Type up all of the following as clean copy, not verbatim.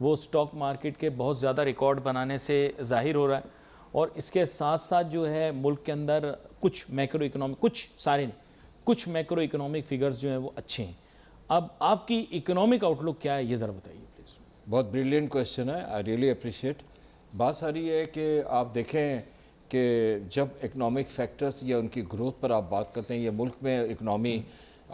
وہ stock market کے بہت زیادہ ریکارڈ بنانے سے ظاہر ہو رہا ہے، اور اس کے ساتھ ساتھ جو ہے ملک کے اندر کچھ میکرو اکنامک، کچھ سارے نہیں، کچھ میکرو اکنامک فگرز جو ہیں وہ اچھے ہیں. اب آپ کی اکنامک آؤٹ لک کیا ہے یہ ذرا بتائیے پلیز. بہت بریلینٹ کوشچن ہے، آئی ریئلی اپریشیٹ. بات ساری یہ ہے کہ آپ دیکھیں کہ جب اکنامک فیکٹرز یا ان کی گروتھ پر آپ بات کرتے ہیں، یہ ملک میں اکنامی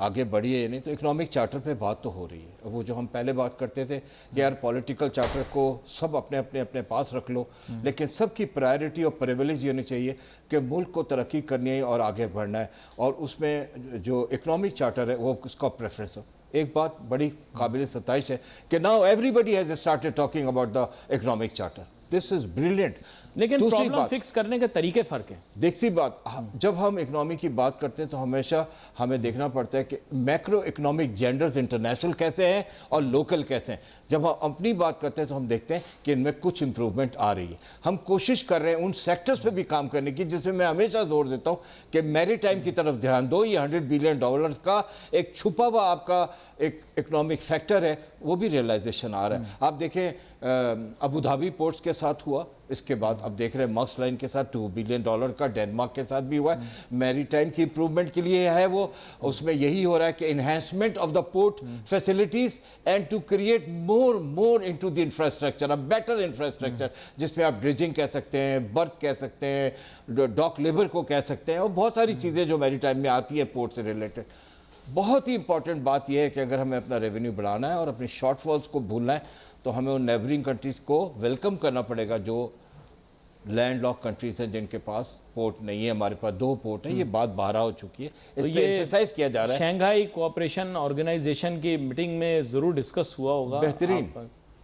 آگے بڑھی ہے یا نہیں، تو اکنامک چارٹر پہ بات تو ہو رہی ہے. وہ جو ہم پہلے بات کرتے تھے کہ یار پولیٹیکل چارٹر کو سب اپنے پاس رکھ لو، لیکن سب کی پرائرٹی اور پریویلیج یہ ہونی چاہیے کہ ملک کو ترقی کرنی ہے اور آگے بڑھنا ہے، اور اس میں جو اکنامک چارٹر ہے وہ اس کا پریفرنس ہو. ایک بات بڑی قابل ستائش ہے کہ now everybody has started talking about the economic charter. This is brilliant. لیکن پرابلم فکس کرنے کے طریقے فرق ہیں. دیکھتی بات، جب ہم اکنامی کی بات کرتے ہیں تو ہمیشہ ہمیں دیکھنا پڑتا ہے کہ میکرو اکنامک جینڈرز انٹرنیشنل کیسے ہیں اور لوکل کیسے ہیں. جب ہم اپنی بات کرتے ہیں تو ہم دیکھتے ہیں کہ ان میں کچھ امپروومنٹ آ رہی ہے. ہم کوشش کر رہے ہیں ان سیکٹرز پہ بھی کام کرنے کی جس میں میں ہمیشہ زور دیتا ہوں کہ میری ٹائم کی طرف دھیان دو. یہ $100 بلین کا ایک چھپا ہوا آپ کا ایک اکنامک فیکٹر ہے، وہ بھی ریئلائزیشن آ رہا ہے. آپ دیکھیں ابو دھابی پورٹس کے ساتھ ہوا، اس کے بعد اب دیکھ رہے ہیں ماکس لائن کے ساتھ $2 بلین کا ڈینمارک کے ساتھ بھی ہوا ہے. میری ٹائم کی امپروومنٹ کے لیے ہے وہ، اس میں یہی ہو رہا ہے کہ enhancement of the port facilities and to create more into the infrastructure, a better infrastructure, جس میں آپ ڈریجنگ کہہ سکتے ہیں، برتھ کہہ سکتے ہیں، ڈاک لیبر کو کہہ سکتے ہیں، اور بہت ساری چیزیں جو میری ٹائم میں آتی ہیں پورٹ سے ریلیٹڈ. بہت ہی امپورٹنٹ بات یہ ہے کہ اگر ہمیں اپنا ریونیو بڑھانا ہے اور اپنی شارٹ فالز کو بھولنا ہے تو ہمیں ان نیبرنگ کنٹریز کو ویلکم کرنا پڑے گا جو لینڈ لاک کنٹریز ہیں جن کے پاس پورٹ نہیں ہے. ہمارے پاس 2 پورٹ ہیں، یہ بات باہر ہو چکی ہے، اس پہ ایمفیسائز کیا جا رہا ہے. شنگھائی کوآپریشن آرگنائزیشن کی میٹنگ میں ضرور ڈسکس ہوا ہوگا.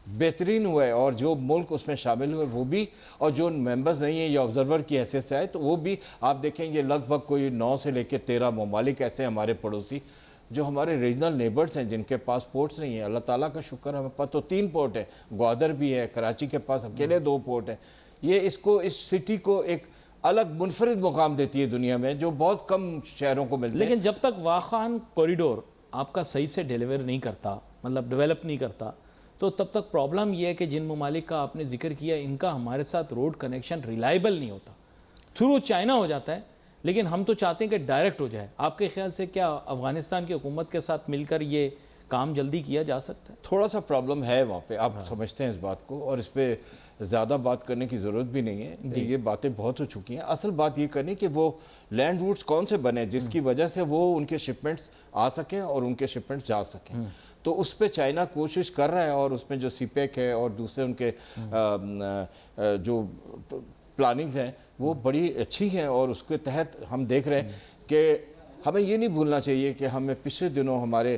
بہترین ہوا ہے، اور جو ملک اس میں شامل ہوئے وہ بھی، اور جو ممبرز نہیں ہیں یا آبزرور کی حیثیت سے آئے تو وہ بھی. آپ دیکھیں یہ لگ بھگ کوئی 9 سے لے کے 13 ممالک ایسے ہمارے پڑوسی جو ہمارے ریجنل نیبرز ہیں جن کے پاس پورٹس نہیں ہیں. اللہ تعالیٰ کا شکر، ہمیں پاس تو 3 پورٹ ہیں، گوادر بھی ہے، کراچی کے پاس اکیلے 2 پورٹ ہیں. یہ اس سٹی کو ایک الگ منفرد مقام دیتی ہے دنیا میں جو بہت کم شہروں کو ملتے ہیں. لیکن جب تک واخان کوریڈور آپ کا صحیح سے ڈیلیور نہیں کرتا، مطلب ڈیولپ نہیں کرتا، تو تب تک پرابلم یہ ہے کہ جن ممالک کا آپ نے ذکر کیا ان کا ہمارے ساتھ روڈ کنیکشن ریلائبل نہیں ہوتا. تھرو چائنا ہو جاتا ہے، لیکن ہم تو چاہتے ہیں کہ ڈائریکٹ ہو جائے. آپ کے خیال سے کیا افغانستان کی حکومت کے ساتھ مل کر یہ کام جلدی کیا جا سکتا ہے؟ تھوڑا سا پرابلم ہے وہاں پہ، آپ سمجھتے ہیں اس بات کو، اور اس پہ زیادہ بات کرنے کی ضرورت بھی نہیں ہے. یہ باتیں بہت ہو چکی ہیں. اصل بات یہ کرنی کہ وہ لینڈ روٹس کون سے بنے جس کی وجہ سے وہ ان کے شپمنٹس آ سکیں اور ان کے شپمنٹس جا سکیں. تو اس پہ چائنا کوشش کر رہا ہے، اور اس میں جو سی پیک ہے اور دوسرے ان کے جو پلاننگز ہیں وہ بڑی اچھی ہیں، اور اس کے تحت ہم دیکھ رہے ہیں کہ ہمیں یہ نہیں بھولنا چاہیے کہ ہمیں پچھلے دنوں ہمارے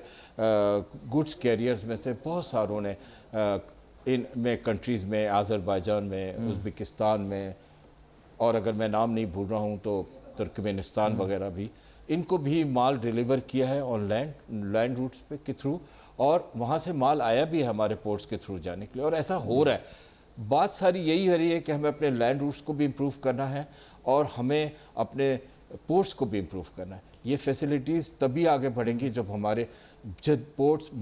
گڈس کیریئرز میں سے بہت ساروں نے ان میں کنٹریز میں، آذربائیجان میں، ازبکستان میں، اور اگر میں نام نہیں بھول رہا ہوں تو ترکمانستان وغیرہ بھی، ان کو بھی مال ڈیلیور کیا ہے آن لینڈ روٹس پہ کے تھرو، اور وہاں سے مال آیا بھی ہے ہمارے پورٹس کے تھرو جانے کے لیے، اور ایسا ہو رہا ہے. بات ساری یہی ہو رہی ہے کہ ہمیں اپنے لینڈ روٹس کو بھی امپروو کرنا ہے اور ہمیں اپنے پورٹس کو بھی امپروو کرنا ہے. یہ فیسلٹیز تبھی آگے بڑھیں گی جب ہمارے پورٹس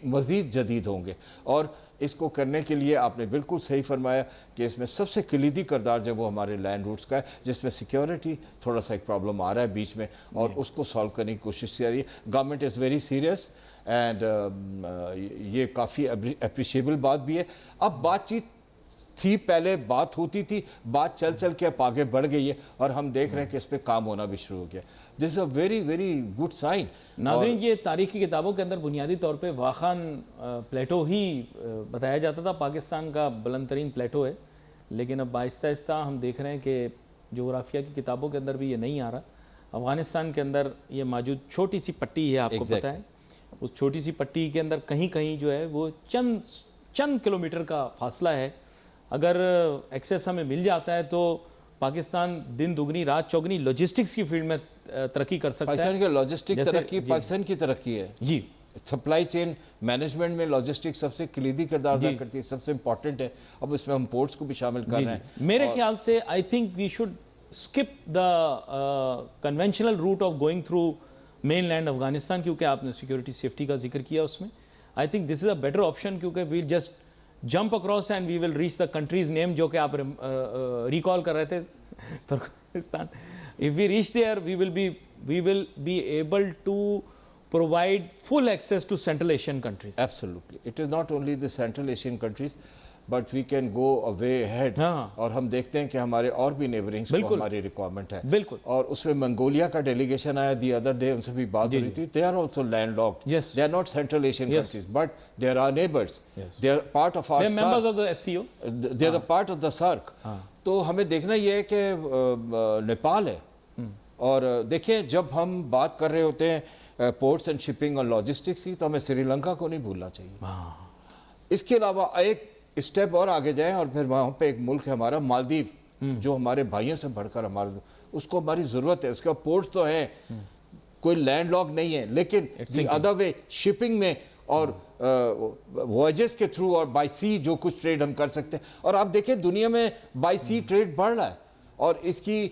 مزید جدید ہوں گے، اور اس کو کرنے کے لیے آپ نے بالکل صحیح فرمایا کہ اس میں سب سے کلیدی کردار جو وہ ہمارے لینڈ روٹس کا ہے، جس میں سیکیورٹی تھوڑا سا ایک پرابلم آ رہا ہے بیچ میں، اور اس کو سالو کرنے کی کوشش کی جا رہی ہے. Government is very serious, and یہ کافی اپریشیبل بات بھی ہے. اب بات چیت تھی، پہلے بات ہوتی تھی، بات چل کے اب آگے بڑھ گئی ہے، اور ہم دیکھ رہے ہیں کہ اس پہ کام ہونا بھی شروع ہو گیا. This is a very very good sign. ناظرین، یہ تاریخی کتابوں کے اندر بنیادی طور پہ واخان پلیٹو ہی بتایا جاتا تھا، پاکستان کا بلند ترین پلیٹو ہے، لیکن اب آہستہ آہستہ ہم دیکھ رہے ہیں کہ جغرافیہ کی کتابوں کے اندر بھی یہ نہیں آ رہا. افغانستان کے اندر یہ موجود چھوٹی سی پٹی ہے، آپ کو پتہ ہے، اس چھوٹی سی پٹی کے اندر کہیں کہیں جو ہے وہ چند کلومیٹر کا فاصلہ ہے. اگر ایکسیس ہمیں مل جاتا ہے تو پاکستان دن دگنی رات چوگنی لاجسٹکس کی فیلڈ میں ترقی کر سکتا ہے. پاکستان کی لاجسٹک ترقی پاکستان کی ترقی ہے. جی، سپلائی چین مینجمنٹ میں لاجسٹک سب سے کلیدی کردار ادا کرتی ہے، سب سے امپورٹنٹ ہے. اب اس میں ہم پورٹس کو بھی شامل کر رہے ہیں. میرے خیال سے I think we should skip the conventional route of going through mainland Afghanistan, کیونکہ آپ نے سیکورٹی سیفٹی کا ذکر کیا اس میں. I think this is a better option, کیونکہ we'll just jump across and we will reach the country's name جو کہ آپ recall کر رہے تھے Turkmenistan. If we reach there, we will be able to provide full access to Central Asian countries. Absolutely. It is not only the Central Asian countries, but we can go way ahead. اور ہم دیکھتے ہیں کہ ہمارے اور بھی نیبرنگس کو ہماری ریکوائرمنٹ ہے. بالکل. اور اس میں منگولیا کا ڈیلیگیشن آیا دی ادر ڈے, ان سے بھی بات ہو رہی تھی. They are also landlocked. Yes. They are not Central Asian countries, but they are our neighbors. Yes. They are part of our They are members of the SCO. They are the part of the SAARC. تو ہمیں دیکھنا یہ ہے کہ نیپال ہے. اور دیکھیں جب ہم بات کر رہے ہوتے ہیں پورٹس اینڈ شپنگ اور لاجسٹکس کی, تو ہمیں سری لنکا کو نہیں بھولنا چاہیے. اس کے علاوہ ایک اسٹیپ اور آگے جائیں, اور پھر وہاں پہ ایک ملک ہے ہمارا مالدیو, جو ہمارے بھائیوں سے بڑھ کر ہمارا, اس کو ہماری ضرورت ہے. اس کے پورٹس تو ہیں, کوئی لینڈ لاک نہیں ہے, لیکن ادر وے شپنگ میں اور وائجز کے تھرو اور بائی سی جو کچھ ٹریڈ ہم کر سکتے ہیں. اور آپ دیکھیں دنیا میں بائی سی ٹریڈ بڑھ رہا ہے, اور اس کی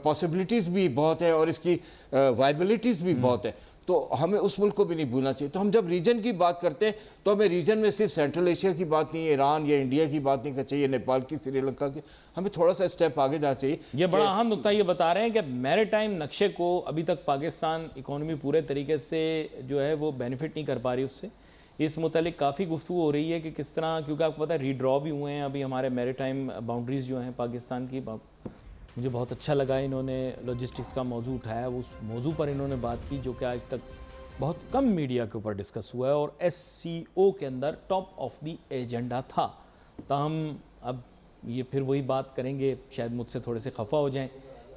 پاسبلٹیز بھی بہت ہے, اور اس کی وائبلٹیز بھی بہت ہے. تو ہمیں اس ملک کو بھی نہیں بھولنا چاہیے. تو ہم جب ریجن کی بات کرتے ہیں تو ہمیں ریجن میں صرف سینٹرل ایشیا کی بات نہیں, ایران یا انڈیا کی بات نہیں کرنا چاہیے, نیپال کی, سری لنکا کی, ہمیں تھوڑا سا اسٹیپ آگے جانا چاہیے. یہ بڑا اہم نقطہ یہ بتا رہے ہیں کہ میری ٹائم نقشے کو ابھی تک پاکستان اکانومی پورے طریقے سے جو ہے وہ بینیفٹ نہیں کر پا رہی اس سے. اس متعلق کافی گفتگو ہو رہی ہے کہ کس طرح, کیونکہ آپ کو پتہ ہے ری ڈرا بھی ہوئے ہیں ابھی ہمارے میری ٹائم باؤنڈریز جو ہیں پاکستان کی. مجھے بہت اچھا لگا انہوں نے لاجسٹکس کا موضوع اٹھایا, اس موضوع پر انہوں نے بات کی جو کہ آج تک بہت کم میڈیا کے اوپر ڈسکس ہوا ہے, اور ایس سی او کے اندر ٹاپ آف دی ایجنڈا تھا. تاہم اب یہ پھر وہی بات کریں گے, شاید مجھ سے تھوڑے سے خفا ہو جائیں,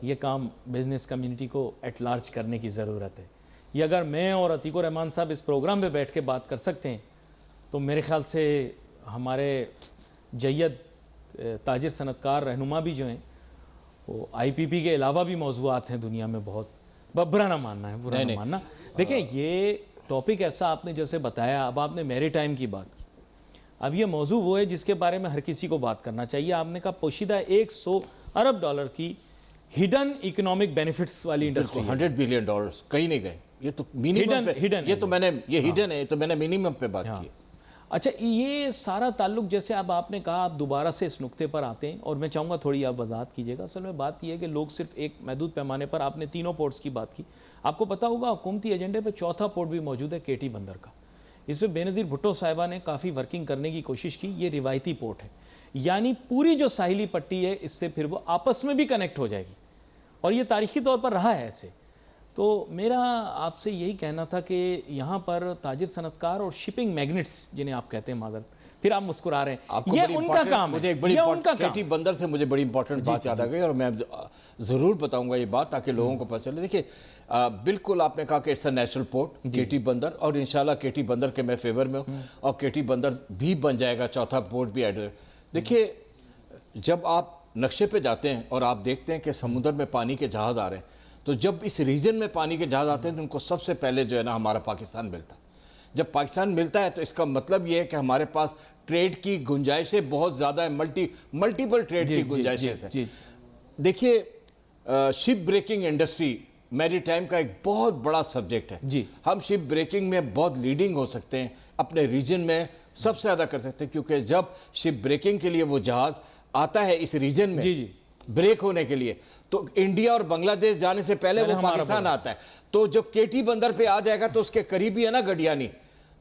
یہ کام بزنس کمیونٹی کو ایٹ لارج کرنے کی ضرورت ہے. یہ اگر میں اور عتیق الرحمان صاحب اس پروگرام پہ بیٹھ کے بات کر سکتے ہیں تو میرے خیال سے ہمارے جید تاجر صنعت کار رہنما بھی جو ہیں وہ آئی پی پی کے علاوہ بھی موضوعات ہیں دنیا میں بہت. برا نہ ماننا ہے, برا نہ ماننا. دیکھیں یہ ٹاپک ایسا آپ نے جیسے بتایا, اب آپ نے میری ٹائم کی بات کی, اب یہ موضوع وہ ہے جس کے بارے میں ہر کسی کو بات کرنا چاہیے. آپ نے کہا پوشیدہ $100 ارب کی ہڈن اکنامک بینیفٹس والی انڈسٹری. $100 بلین کہیں نہیں گئے, یہ تو منیمم پہ, یہ تو میں نے, یہ ہڈن ہے, تو میں نے منیمم پہ بات کی. اچھا یہ سارا تعلق جیسے اب آپ نے کہا, آپ دوبارہ سے اس نقطے پر آتے ہیں اور میں چاہوں گا تھوڑی آپ وضاحت کیجیے گا. اصل میں بات یہ ہے کہ لوگ صرف ایک محدود پیمانے پر, آپ نے تینوں پورٹس کی بات کی, آپ کو پتا ہوگا حکومتی ایجنڈے پہ چوتھا پورٹ بھی موجود ہے کیٹی بندر کا. اس پہ بے نظیر بھٹو صاحبہ نے کافی ورکنگ کرنے کی کوشش کی. یہ روایتی پورٹ ہے, یعنی پوری جو ساحلی پٹی ہے اس سے پھر وہ آپس میں بھی کنیکٹ ہو جائے گی, اور یہ تاریخی طور پر رہا ہے ایسے. تو میرا آپ سے یہی کہنا تھا کہ یہاں پر تاجر صنعت کار اور شپنگ میگنٹس جنہیں آپ کہتے ہیں, معذرت پھر آپ مسکرا رہے ہیں, یہ ان کا کام ہے, یہ ان کا کام. کیٹی بندر سے مجھے بڑی امپورٹنٹ بات یاد آ گئی, اور میں ضرور بتاؤں گا یہ بات تاکہ لوگوں کو پتہ چلے. دیکھیے بالکل آپ نے کہا کہ it's a national port Keti Bandar, اور انشاءاللہ کیٹی بندر کے میں فیور میں ہوں, اور کیٹی بندر بھی بن جائے گا, چوتھا پورٹ بھی ایڈ. دیکھیے جب آپ نقشے پہ جاتے ہیں اور آپ دیکھتے ہیں کہ سمندر میں پانی کے جہاز آ رہے ہیں, تو جب اس ریجن میں پانی کے جہاز آتے ہیں تو ان کو سب سے پہلے جو ہے نا ہمارا پاکستان ملتا ہے. جب پاکستان ملتا ہے تو اس کا مطلب یہ ہے کہ ہمارے پاس ٹریڈ کی گنجائشیں بہت زیادہ ہیں, ملٹیپل ٹریڈ کی گنجائشیں ہیں. دیکھیے شپ بریکنگ انڈسٹری میری ٹائم کا ایک بہت بڑا سبجیکٹ ہے. ہم شپ بریکنگ میں بہت لیڈنگ ہو سکتے ہیں, اپنے ریجن میں سب سے زیادہ کر سکتے ہیں, کیونکہ جب شپ بریکنگ کے لیے وہ جہاز آتا ہے اس ریجن میں بریک ہونے کے لیے, تو انڈیا اور بنگلہ دیش جانے سے پہلے وہ پاکستان آتا ہے. تو جب کیٹی بندر پہ آ جائے گا تو اس کے قریب ہی ہے نا گڈیانی,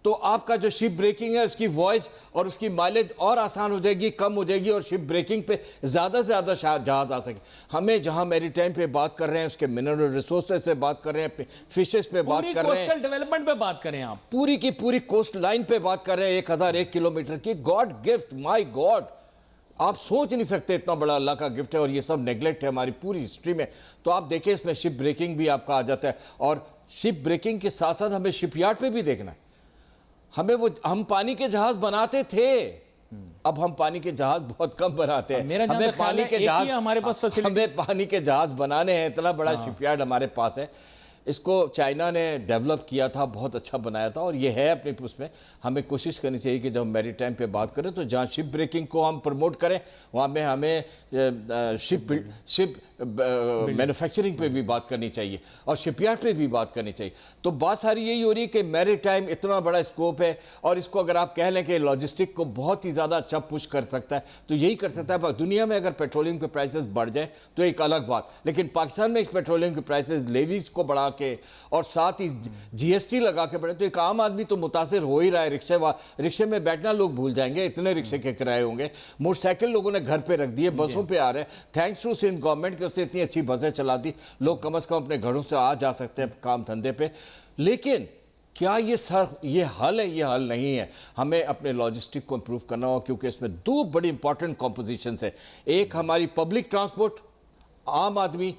تو آپ کا جو شپ بریکنگ ہے اس کی وائج اور اس کی مائلیج اور آسان ہو جائے گی, کم ہو جائے گی, اور شپ بریکنگ پہ زیادہ سے زیادہ جہاز آ سکے. ہمیں جہاں میری ٹائم پہ بات کر رہے ہیں اس کے منرل ریسورسز پہ بات کر رہے ہیں, فشز پہ بات کر رہے ہیں, پوری کوسٹل ڈیولپمنٹ پہ بات کریں, آپ پوری کی پوری کوسٹ لائن پہ بات کر رہے ہیں, 1001 کلومیٹر کی. گاڈ گفٹ, مائی گاڈ, آپ سوچ نہیں سکتے اتنا بڑا اللہ کا گفٹ ہے, اور یہ سب نیگلیکٹ ہے ہماری پوری ہسٹری میں. تو آپ دیکھیں اس میں شپ بریکنگ بھی آپ کا آ جاتا ہے, اور شپ بریکنگ کے ساتھ ساتھ ہمیں شپ یارڈ پہ بھی دیکھنا ہے. ہم پانی کے جہاز بناتے تھے, اب ہم پانی کے جہاز بہت کم بناتے ہیں. ہمیں پانی کے جہاز بنانے ہیں, اتنا بڑا شپ یارڈ ہمارے پاس ہے. اس کو چائنا نے ڈیولپ کیا تھا, بہت اچھا بنایا تھا, اور یہ ہے اپنے اس میں. ہمیں کوشش کرنی چاہیے کہ جب ہم میری ٹائم پہ بات کریں تو جہاں شپ بریکنگ کو ہم پروموٹ کریں وہاں میں ہمیں شپ مینوفیکچرنگ پہ بھی بات کرنی چاہیے اور شپ یارڈ پہ بھی بات کرنی چاہیے. تو بات ساری یہی ہو رہی ہے کہ میری ٹائم اتنا بڑا اسکوپ ہے اور اس کو اگر آپ کہہ لیں کہ لاجسٹک کو بہت ہی زیادہ اچھا پش کر سکتا ہے تو یہی کر سکتا ہے. دنیا میں اگر پیٹرولیم کے پرائسز بڑھ جائیں تو ایک الگ بات, لیکن پاکستان میں پیٹرولیم کے پرائسز لیویز کو بڑھا کے اور ساتھ ہی جی ایس ٹی لگا کے بڑھے تو ایک عام آدمی تو متاثر ہو ہی رہا ہے. رکشے میں بیٹھنا لوگ بھول جائیں گے, اتنے رکشے کے کرائے ہوں گے. موٹر سائیکل لوگوں نے گھر پہ رکھ دیے, بسوں پہ آ رہے ہیں. تھینکس ٹو سندھ گورنمنٹ کہ اس نے اتنی اچھی بسیں چلا دی, لوگ کم از کم اپنے گھروں سے آ جا سکتے ہیں کام دھندے پہ. لیکن کیا یہ حل ہے؟ یہ حل نہیں ہے. ہمیں اپنے لاجسٹک کو امپروو کرنا ہوگا کیونکہ اس میں دو بڑی امپورٹنٹ کمپوزیشنز ہیں. ایک ہماری پبلک ٹرانسپورٹ, عام آدمی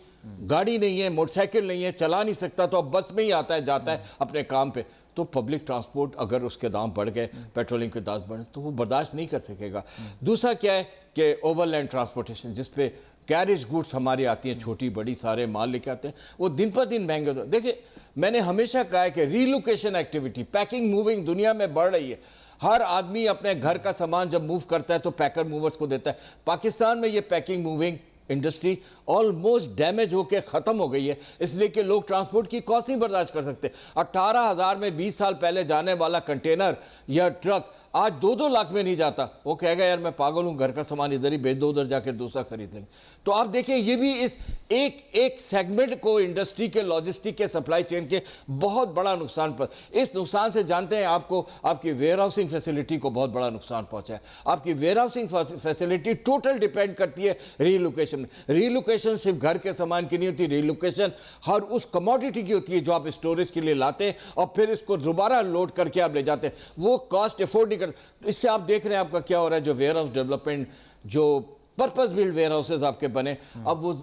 گاڑی نہیں ہے, موٹر سائیکل نہیں ہے, چلا نہیں سکتا تو اب بس میں ہی آتا ہے جاتا ہے اپنے کام پہ. تو پبلک ٹرانسپورٹ اگر اس کے دام بڑھ گئے, پیٹرولنگ کے دام بڑھ تو وہ برداشت نہیں کر سکے گا. دوسرا کیا ہے کہ اوور لینڈ ٹرانسپورٹیشن, جس پہ کیریج گوڈس ہماری آتی ہیں, چھوٹی بڑی سارے مال لے کے آتے ہیں, وہ دن پر دن مہنگے ہوتے ہیں. دیکھیں میں نے ہمیشہ کہا ہے کہ ریلوکیشن ایکٹیویٹی, پیکنگ موونگ دنیا میں بڑھ رہی ہے. ہر آدمی اپنے گھر کا سامان جب موو کرتا ہے تو پیکر موورز کو دیتا ہے. پاکستان میں یہ packing moving industry almost damage ہو کے ختم ہو گئی ہے, اس لیے کہ لوگ ٹرانسپورٹ کی کاسٹ نہیں برداشت کر سکتے. 18,000 میں 20 سال پہلے جانے والا کنٹینر یا ٹرک آج 2-2 لاکھ میں نہیں جاتا. وہ کہے گا یار میں پاگل ہوں, گھر کا سامان ادھر ہی بھیج دو, ادھر جا کے دوسرا خرید لیں گے. تو آپ دیکھیں یہ بھی اس ایک سیگمنٹ کو انڈسٹری کے, لاجسٹک کے, سپلائی چین کے بہت بڑا نقصان پر. اس نقصان سے جانتے ہیں آپ کو آپ کی ویئر ہاؤسنگ فیسلٹی کو بہت بڑا نقصان پہنچا ہے. آپ کی where housing facility total depend کرتی ہے ریلوکیشن میں. ریلوکیشن صرف گھر کے سامان کی نہیں ہوتی, ریلوکیشن ہر اس کموڈیٹی کی ہوتی ہے جو آپ اسٹوریج کے لیے لاتے ہیں اور پھر اس کو دوبارہ لوڈ کر کے آپ لے جاتے ہیں. وہ کاسٹ افورڈ نہیں کرتے. اس سے آپ دیکھ رہے ہیں آپ کا کیا ہو رہا ہے, جو ویئر ہاؤس ڈیولپمنٹ, جو پرپز بلڈ ویئر ہاؤسز آپ کے بنے, اب وہ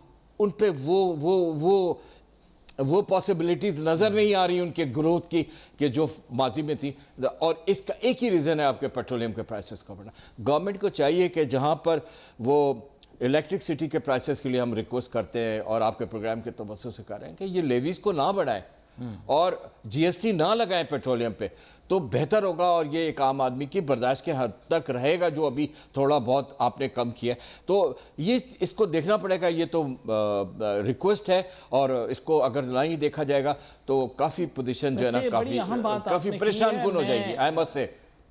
ان پہ وہ پاسبلٹیز نظر نہیں آ رہی ان کے گروتھ کی کہ جو ماضی میں تھی. اور اس کا ایک ہی ریزن ہے آپ کے پیٹرولیم کے پرائسز کا بڑھنا. گورنمنٹ کو چاہیے کہ جہاں پر وہ الیکٹرکسٹی کے پرائسز کے لیے ہم ریکویسٹ کرتے ہیں اور آپ کے پروگرام کے توسط سے کر رہے ہیں کہ یہ لیویز کو نہ بڑھائیں اور جی ایس ٹی نہ لگائیں پیٹرولیم پہ, تو بہتر ہوگا. اور یہ ایک عام آدمی کی برداشت کے حد تک رہے گا جو ابھی تھوڑا بہت آپ نے کم کیا ہے. تو یہ اس کو دیکھنا پڑے گا, یہ تو ریکویسٹ ہے, اور اس کو اگر نہ ہی دیکھا جائے گا تو کافی پوزیشن جو ہے نا کافی پریشان کن ہو جائے گی. احمد سے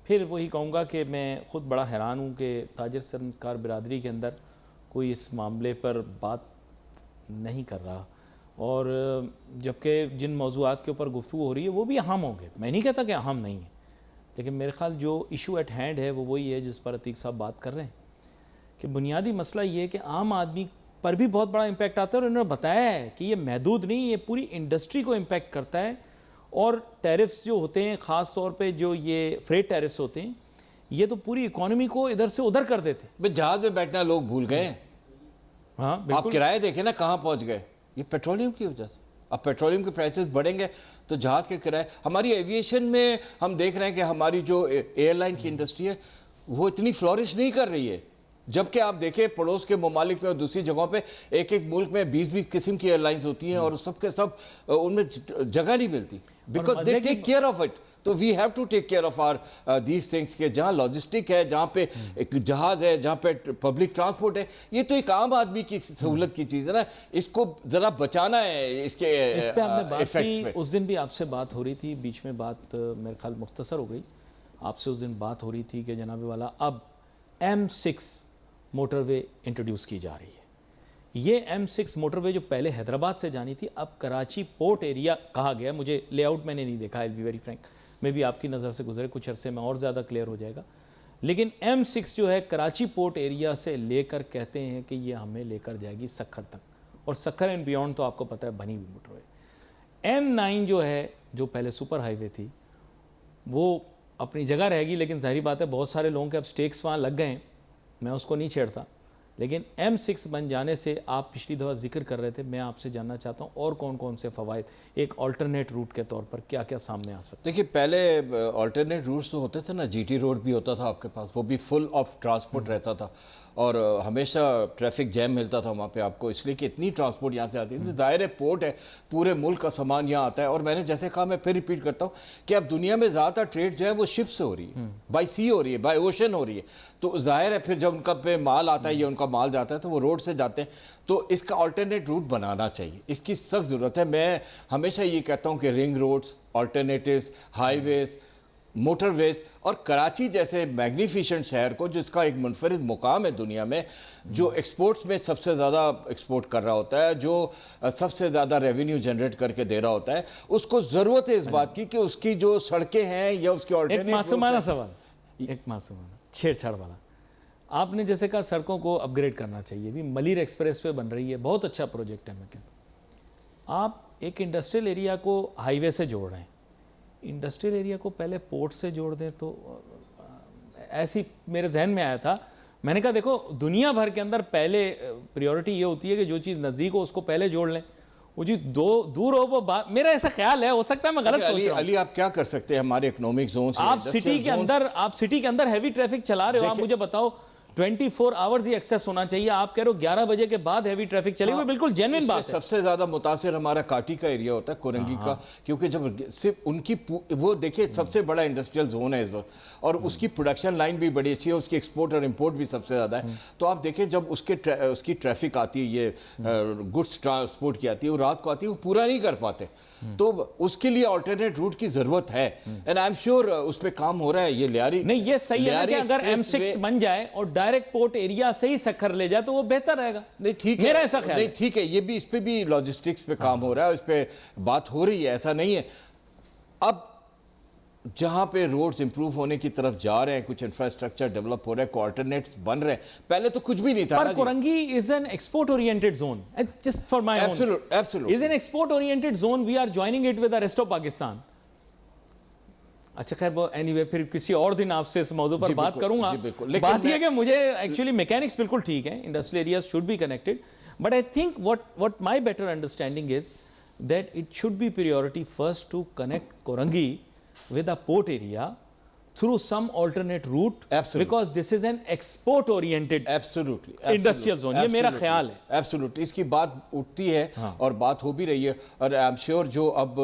پھر وہی کہوں گا کہ میں خود بڑا حیران ہوں کہ تاجر صنعت کار برادری کے اندر کوئی اس معاملے پر بات نہیں کر رہا, اور جبکہ جن موضوعات کے اوپر گفتگو ہو رہی ہے وہ بھی اہم ہوں گے. میں نہیں کہتا کہ اہم نہیں ہے, لیکن میرے خیال جو ایشو ایٹ ہینڈ ہے وہ وہی ہے جس پر عتیق صاحب بات کر رہے ہیں کہ بنیادی مسئلہ یہ ہے کہ عام آدمی پر بھی بہت بڑا امپیکٹ آتا ہے. اور انہوں نے بتایا ہے کہ یہ محدود نہیں, یہ پوری انڈسٹری کو امپیکٹ کرتا ہے. اور ٹیرفز جو ہوتے ہیں, خاص طور پہ جو یہ فریٹ ٹیرفز ہوتے ہیں, یہ تو پوری اکانومی کو ادھر سے ادھر کر دیتے ہیں. جہاز میں بیٹھنا لوگ بھول گئے ہیں. ہاں آپ کرائے دیکھیں نا کہاں پہنچ گئے, یہ پیٹرولیم کی وجہ سے. اب پیٹرولیم کے پرائسز بڑھیں گے تو جہاز کے کرائے, ہماری ایویشن میں ہم دیکھ رہے ہیں کہ ہماری جو ایئر لائن کی انڈسٹری ہے وہ اتنی فلورش نہیں کر رہی ہے. جبکہ آپ دیکھیں پڑوس کے ممالک میں اور دوسری جگہوں پہ ایک ملک میں 20 قسم کی ایئر لائنز ہوتی ہیں اور سب کے سب ان میں جگہ نہیں ملتی, because they take care of it. تو we have to take care of our these things کہ جہاں لاجسٹک ہے, جہاں پہ ایک جہاز ہے, جہاں پہ پبلک ٹرانسپورٹ ہے, یہ تو ایک عام آدمی کی سہولت کی چیز ہے نا, اس کو ذرا بچانا ہے. اس پہ آپ نے بات کی, اس دن بھی آپ سے بات ہو رہی تھی, بیچ میں بات میرے خیال مختصر ہو گئی. آپ سے اس دن بات ہو رہی تھی کہ جناب والا اب M6 موٹر وے انٹروڈیوس کی جا رہی ہے. یہ M6 موٹر وے جو پہلے حیدرآباد سے جانی تھی اب کراچی پورٹ ایریا کہا گیا. مجھے لے آؤٹ میں نے نہیں دیکھا, I'll be very frank, میں بھی آپ کی نظر سے گزرے, کچھ عرصے میں اور زیادہ کلیئر ہو جائے گا. لیکن M6 جو ہے کراچی پورٹ ایریا سے لے کر کہتے ہیں کہ یہ ہمیں لے کر جائے گی سکھر تک, اور سکھر اینڈ بیونڈ تو آپ کو پتہ ہے بنی ہوئی موٹر وے. M9 جو ہے, جو پہلے سپر ہائی وے تھی, وہ اپنی جگہ رہے گی, لیکن ظاہری بات ہے بہت سارے لوگوں کے اب سٹیکس وہاں لگ گئے ہیں, میں اس کو نہیں چھیڑتا. لیکن M6 بن جانے سے آپ پچھلی دفعہ ذکر کر رہے تھے, میں آپ سے جاننا چاہتا ہوں اور کون کون سے فوائد ایک آلٹرنیٹ روٹ کے طور پر کیا کیا سامنے آ سکتے ہیں. دیکھیے پہلے آلٹرنیٹ روٹس تو ہوتے تھے نا, جی ٹی روڈ بھی ہوتا تھا آپ کے پاس, وہ بھی فل آف ٹرانسپورٹ رہتا تھا, اور ہمیشہ ٹریفک جیم ملتا تھا وہاں پہ آپ کو، اس لیے کہ اتنی ٹرانسپورٹ یہاں سے آتی ہے. ظاہر ہے پورٹ ہے، پورے ملک کا سامان یہاں آتا ہے. اور میں نے جیسے کہا، میں پھر ریپیٹ کرتا ہوں کہ اب دنیا میں زیادہ تر ٹریڈ جو ہے وہ شپ سے ہو رہی ہے، بائی سی ہو رہی ہے، بائی اوشن ہو رہی ہے. تو ظاہر ہے پھر جب ان کا پہ مال آتا ہے یا ان کا مال جاتا ہے تو وہ روڈ سے جاتے ہیں. تو اس کا آلٹرنیٹ روٹ بنانا چاہیے، اس کی سخت ضرورت ہے. میں ہمیشہ یہ کہتا ہوں کہ رنگ روڈز، آلٹرنیٹیوز، ہائی ویز، موٹر ویز، اور کراچی جیسے میگنیفیشنٹ شہر کو جس کا ایک منفرد مقام ہے دنیا میں، جو ایکسپورٹس میں سب سے زیادہ ایکسپورٹ کر رہا ہوتا ہے، جو سب سے زیادہ ریونیو جنریٹ کر کے دے رہا ہوتا ہے، اس کو ضرورت ہے اس بات کی کہ اس کی جو سڑکیں ہیں یا اس کی ایک معصومانہ سوال، ایک معصومانہ چھیڑ چھاڑ والا. آپ نے جیسے کہا سڑکوں کو اپ گریڈ کرنا چاہیے. بھی ملیر ایکسپریس وے بن رہی ہے، بہت اچھا پروجیکٹ ہے. میں کہتا ہوں آپ ایک انڈسٹریل ایریا کو ہائی وے سے جوڑ رہے ہیں، انڈسٹریل ایریا کو پہلے پورٹ سے جوڑ دیں. تو ایسی میرے ذہن میں آیا تھا. میں نے کہا دیکھو دنیا بھر کے اندر پہلے پریورٹی یہ ہوتی ہے کہ جو چیز نزدیک ہو اس کو پہلے جوڑ لیں، وہ جی دور ہو وہ بات. میرا ایسا خیال ہے، ہو سکتا ہے میں غلط سوچ رہا ہوں. علی آپ کیا کر سکتے ہیں ہمارے اکنامک زون سے؟ آپ سٹی کے اندر ہیوی ٹریفک چلا رہے ہو، آپ مجھے بتاؤ 24 آورز ہی ایکسیس ہونا چاہیے. آپ کہہ رہے ہو 11 بجے کے بعد ہیوی ٹریفک چلے ہوئے، بالکل جینوین بات ہے. سب سے زیادہ متاثر ہمارا کاٹی کا ایریا ہوتا ہے، کورنگی کا، کیونکہ جب صرف ان کی وہ دیکھیں سب سے بڑا انڈسٹریل زون ہے اس وقت، اور اس کی پروڈکشن لائن بھی بڑی اچھی ہے، اس کی ایکسپورٹ اور امپورٹ بھی سب سے زیادہ ہے. تو آپ دیکھیں جب اس کی ٹریفک آتی ہے، یہ گڈس ٹرانسپورٹ کی آتی ہے، وہ رات کو آتی ہے، وہ پورا نہیں کر پاتے. تو اس کے لیے آلٹرنیٹ روٹ کی ضرورت ہے، اینڈ آئی ایم شیور اس پہ کام ہو رہا ہے. یہ لیاری نہیں، یہ صحیح ہے نا کہ اگر M6 بن جائے اور ڈائریکٹ پورٹ ایریا سے ہی سکھر لے جائے تو وہ بہتر رہے گا. نہیں ٹھیک ہے، میرا ایسا خیال ہے. نہیں ٹھیک ہے، یہ بھی اس پہ بھی لاجسٹکس پہ کام ہو رہا ہے، اس پہ بات ہو رہی ہے، ایسا نہیں ہے. اب جہاں پہ روڈز امپروو ہونے کی طرف جا رہے ہیں، کچھ انفراسٹرکچر ڈیولپ ہو رہا ہے، کوآرڈینیٹس بن رہے ہیں، پہلے تو کچھ بھی نہیں تھا. پر Korangi is an export oriented zone. Just for my own, is an export oriented zone. We are joining it with the rest of Pakistan. اچھا خیر وہ اینی وے پھر کسی اور دن آپ سے اس موضوع پر بات کروں گا. بات یہ کہ مجھے ایکچولی میکینکس بالکل ٹھیک ہے، industrial areas should be connected, but I think what my better understanding is that it should be priority first to connect Korangi with a port area through some alternate route. Absolutely. Because this is an export oriented Absolutely. industrial zone. یہ میرا خیال ہے. Absolutely. اس کی بات اٹھتی ہے اور بات ہو بھی رہی ہے، اور I'm sure جو اب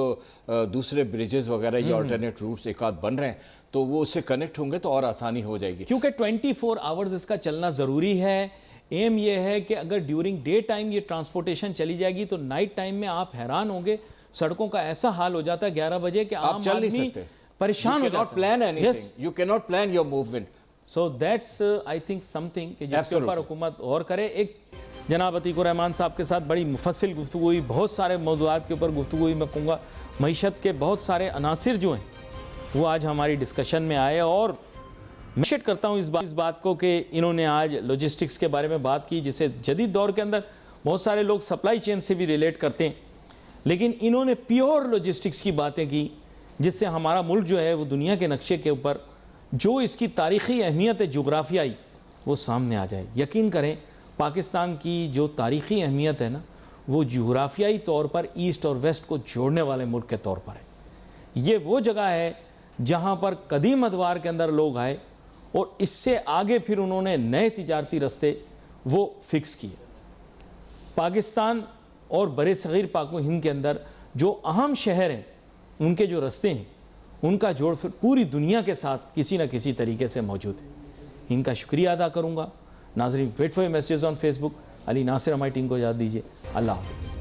دوسرے بریجز وغیرہ یہ آلٹرنیٹ روٹس ایک آدھ بن رہے ہیں تو وہ اس سے کنیکٹ ہوں گے تو اور آسانی ہو جائے گی. کیونکہ 24 آورز اس کا چلنا ضروری ہے. ایم یہ ہے کہ اگر ڈیورنگ ڈے ٹائم یہ ٹرانسپورٹیشن چلی جائے گی تو نائٹ ٹائم میں آپ حیران ہوں گے. سڑکوں کا ایسا حال ہو جاتا ہے 11 بجے کہ عام آدمی پریشان ہو جاتا ہے. You cannot plan your movement. So that's I think something کہ جس کے اوپر حکومت غور کرے. ایک جناب عتیق الرحمان صاحب کے ساتھ بڑی مفصل گفتگو ہوئی، بہت سارے موضوعات کے اوپر گفتگو ہوئی. میں کہوں گا معیشت کے بہت سارے عناصر جو ہیں وہ آج ہماری ڈسکشن میں آئے، اور میں اپریشیٹ کرتا ہوں اس بات کو کہ انہوں نے آج لاجسٹکس کے بارے میں بات کی، جسے جدید دور کے اندر بہت سارے لوگ سپلائی چین سے بھی ریلیٹ کرتے ہیں، لیکن انہوں نے پیور لاجسٹکس کی باتیں کی جس سے ہمارا ملک جو ہے وہ دنیا کے نقشے کے اوپر جو اس کی تاریخی اہمیت ہے جغرافیائی وہ سامنے آ جائے. یقین کریں پاکستان کی جو تاریخی اہمیت ہے نا وہ جغرافیائی طور پر ایسٹ اور ویسٹ کو جوڑنے والے ملک کے طور پر ہے. یہ وہ جگہ ہے جہاں پر قدیم ادوار کے اندر لوگ آئے اور اس سے آگے پھر انہوں نے نئے تجارتی رستے وہ فکس کیے. پاکستان اور برِ صغیر پاک و ہند کے اندر جو اہم شہر ہیں ان کے جو رستے ہیں ان کا جوڑ پھر پوری دنیا کے ساتھ کسی نہ کسی طریقے سے موجود ہے. ان کا شکریہ ادا کروں گا. ناظرین wait for messages on Facebook. Ali Nasir ہماری ٹیم کو اجازت دیجیے. اللہ حافظ.